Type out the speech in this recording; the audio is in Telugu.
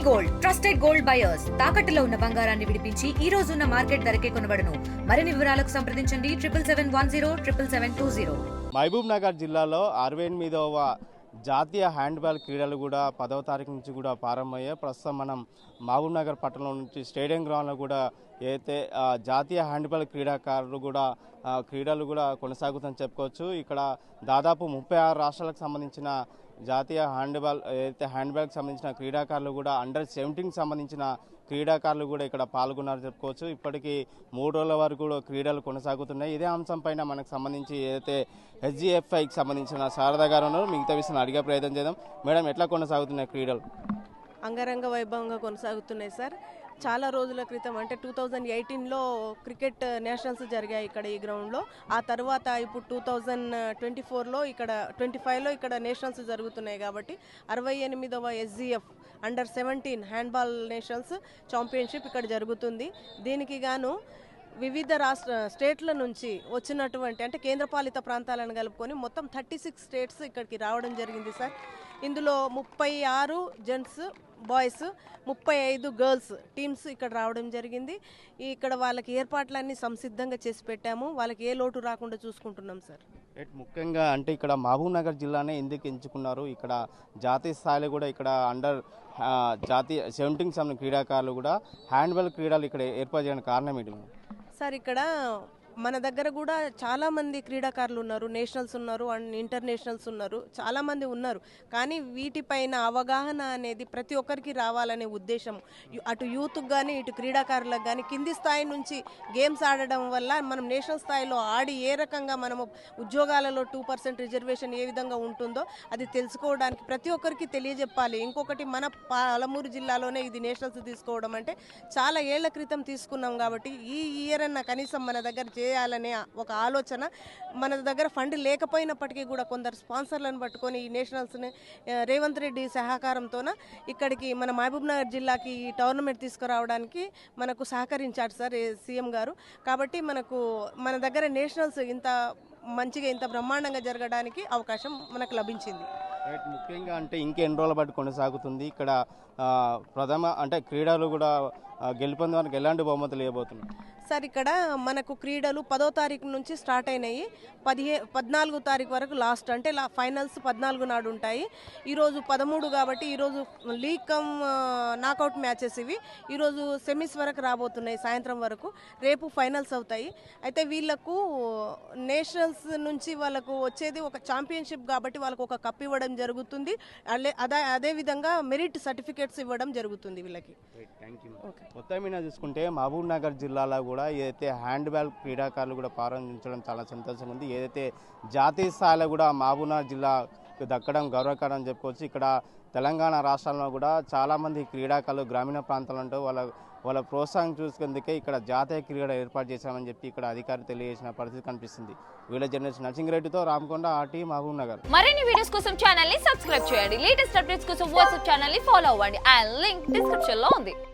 గోల్డ్ ట్రస్టెడ్ గోల్డ్ బయర్స్ తాకట్టులో ఉన్న బంగారాన్ని విడిపించి ఈ రోజు ఉన్న మార్కెట్ ధరకే కొనబడును. మరిన్ని వివరాలకు సంప్రదించండి 77107720. మహబూబ్ నగర్ జిల్లాలో 68వ జాతీయ హ్యాండ్బాల్ క్రీడలు కూడా 10వ తారీఖు నుంచి కూడా ప్రారంభమయ్యాయి. ప్రస్తుతం మనం మహబూబ్ నగర్ పట్టణంలో నుంచి స్టేడియం గ్రౌండ్లో కూడా ఏదైతే జాతీయ హ్యాండ్బాల్ క్రీడాకారులు కూడా క్రీడలు కూడా కొనసాగుతుందని చెప్పుకోవచ్చు. ఇక్కడ దాదాపు 36 రాష్ట్రాలకు సంబంధించిన జాతీయ హ్యాండ్బాల్కి సంబంధించిన క్రీడాకారులు కూడా అండర్-17కి సంబంధించిన క్రీడాకారులు కూడా ఇక్కడ పాల్గొన్నారు చెప్పుకోవచ్చు. ఇప్పటికీ 3 రోజుల వరకు కూడా క్రీడలు కొనసాగుతున్నాయి. ఇదే అంశం పైన మనకు సంబంధించి ఏదైతే HGFIకి సంబంధించిన శారదా గారు ఉన్నారు, మిగతా విషయాన్ని అడిగే ప్రయత్నం చేద్దాం. మేడం, ఎట్లా కొనసాగుతున్నాయి క్రీడలు? అంగరంగ వైభవంగా కొనసాగుతున్నాయి సార్. చాలా రోజుల క్రితం అంటే 2018లో క్రికెట్ నేషనల్స్ జరిగాయి ఇక్కడ ఈ గ్రౌండ్లో. ఆ తర్వాత ఇప్పుడు 2024లో ఇక్కడ 25లో ఇక్కడ నేషనల్స్ జరుగుతున్నాయి. కాబట్టి 68వ SGF అండర్-17 హ్యాండ్బాల్ నేషనల్స్ ఛాంపియన్షిప్ ఇక్కడ జరుగుతుంది. దీనికి గాను వివిధ స్టేట్ల నుంచి వచ్చినటువంటి అంటే కేంద్రపాలిత ప్రాంతాలను కలుపుకొని మొత్తం 36 స్టేట్స్ ఇక్కడికి రావడం జరిగింది సార్. ఇందులో 36 జెంట్స్ బాయ్స్ 35 గర్ల్స్ టీమ్స్ ఇక్కడ రావడం జరిగింది. ఇక్కడ వాళ్ళకి ఏర్పాట్లన్నీ సంసిద్ధంగా చేసి పెట్టాము. వాళ్ళకి ఏ లోటు రాకుండా చూసుకుంటున్నాం సార్. ముఖ్యంగా అంటే ఇక్కడ మహబూబ్ నగర్ జిల్లానే ఎందుకు ఎంచుకున్నారు? ఇక్కడ జాతీయ స్థాయిలో కూడా ఇక్కడ జాతీయ 17కి సంబంధించిన క్రీడాకారులు కూడా హ్యాండ్బాల్ క్రీడలు ఇక్కడ ఏర్పాటు చేయడానికి కారణం ఏంటి సార్? ఇక్కడ మన దగ్గర కూడా చాలామంది క్రీడాకారులు ఉన్నారు, నేషనల్స్ ఉన్నారు అండ్ ఇంటర్నేషనల్స్ ఉన్నారు, చాలామంది ఉన్నారు. కానీ వీటిపైన అవగాహన అనేది ప్రతి ఒక్కరికి రావాలనే ఉద్దేశం, అటు యూత్కి కానీ ఇటు క్రీడాకారులకు కానీ కింది స్థాయి నుంచి గేమ్స్ ఆడడం వల్ల మనం నేషనల్ స్థాయిలో ఆడి ఏ రకంగా మనము ఉద్యోగాలలో 2% రిజర్వేషన్ ఏ విధంగా ఉంటుందో అది తెలుసుకోవడానికి ప్రతి ఒక్కరికి తెలియజెప్పాలి. ఇంకొకటి మన పాలమూరు జిల్లాలోనే ఇది నేషనల్స్ తీసుకోవడం అంటే చాలా ఏళ్ల క్రితం తీసుకున్నాం. కాబట్టి ఈ ఇయర్ అన్న కనీసం మన దగ్గర చేయాలనే ఒక ఆలోచన. మన దగ్గర ఫండ్ లేకపోయినప్పటికీ కూడా కొందరు స్పాన్సర్లను పట్టుకొని ఈ నేషనల్స్ని రేవంత్ రెడ్డి సహకారంతోన ఇక్కడికి మన మహబూబ్ నగర్ జిల్లాకి ఈ టోర్నమెంట్ తీసుకురావడానికి మనకు సహకరించారు సార్ సీఎం గారు. కాబట్టి మన దగ్గర నేషనల్స్ ఇంత మంచిగా ఇంత బ్రహ్మాండంగా జరగడానికి అవకాశం మనకు లభించింది. ముఖ్యంగా అంటే ఇంకెన్ని రోజుల పాటు కొనసాగుతుంది ఇక్కడ ప్రథమ అంటే క్రీడలు కూడా గెలుపొందడానికి ఎలాంటి బహుమతులు ఇవ్వబోతున్నాయి సార్? ఇక్కడ మనకు క్రీడలు 10వ తారీఖు నుంచి స్టార్ట్ అయినాయి. 14వ తారీఖు వరకు లాస్ట్ అంటే ఫైనల్స్ 14 నాడు ఉంటాయి. ఈరోజు 13 కాబట్టి ఈరోజు లీగ్ కమ్ నాకౌట్ మ్యాచెస్ ఇవి. ఈరోజు సెమీస్ వరకు రాబోతున్నాయి సాయంత్రం వరకు. రేపు ఫైనల్స్ అవుతాయి. అయితే వీళ్ళకు నేషనల్స్ నుంచి వాళ్ళకు వచ్చేది ఒక ఛాంపియన్షిప్ కాబట్టి వాళ్ళకు ఒక కప్ ఇవ్వడం జరుగుతుంది. అదేవిధంగా మెరిట్ సర్టిఫికేట్స్ ఇవ్వడం జరుగుతుంది వీళ్ళకి. మొత్తం మీద చూసుకుంటే మహబూబ్ నగర్ జిల్లాలో కూడా ఏదైతే హ్యాండ్బాల్ క్రీడాకారులు కూడా ప్రారంభించడం చాలా సంతోషంగా ఉంది. ఏదైతే జాతీయ స్థాయిలో కూడా మహబూబ్ నగర్ జిల్లాకు దక్కడం గౌరవకరం అని చెప్పుకోవచ్చు. ఇక్కడ తెలంగాణ రాష్ట్రంలో కూడా చాలామంది క్రీడాకారులు గ్రామీణ ప్రాంతాలు ఉంటూ వాళ్ళ ప్రోత్సాహం చూసుకుందుకే ఇక్కడ జాతీయ క్రీడ ఏర్పాటు చేశామని చెప్పి ఇక్కడ అధికారులు తెలియజేసిన పరిస్థితి కనిపిస్తుంది. వీళ్ళ జర్నలిస్ట్ నరసింగిరెడ్డితో రామకొండ, ఆర్టీ, మహబూబ్ నగర్. మరిన్ని వీడియోస్ కోసం ఛానల్ ని సబ్స్క్రైబ్ చేయండి. లేటెస్ట్ అప్డేట్స్ కోసం వాట్సాప్ ఛానల్ ని ఫాలో అవ్వండి. ఆ లింక్ డిస్క్రిప్షన్ లో ఉంది.